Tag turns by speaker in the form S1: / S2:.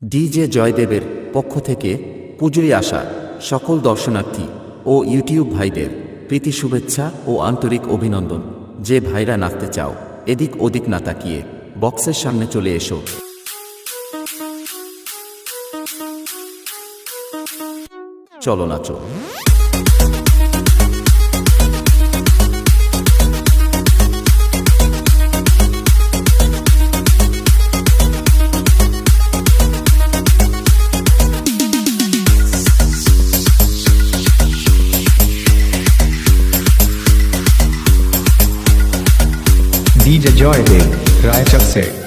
S1: DJ জয়দেবের পক্ষ থেকে পুজোয় আসা সকল দর্শনার্থী ও ইউটিউব ভাইদের প্রীতি শুভেচ্ছা ও আন্তরিক অভিনন্দন। যে ভাইরা নাচতে চাও, এদিক ওদিক না তাকিয়ে বক্সের সামনে চলে এসো। চলো নাচো।
S2: DJ Joydev, Raichak se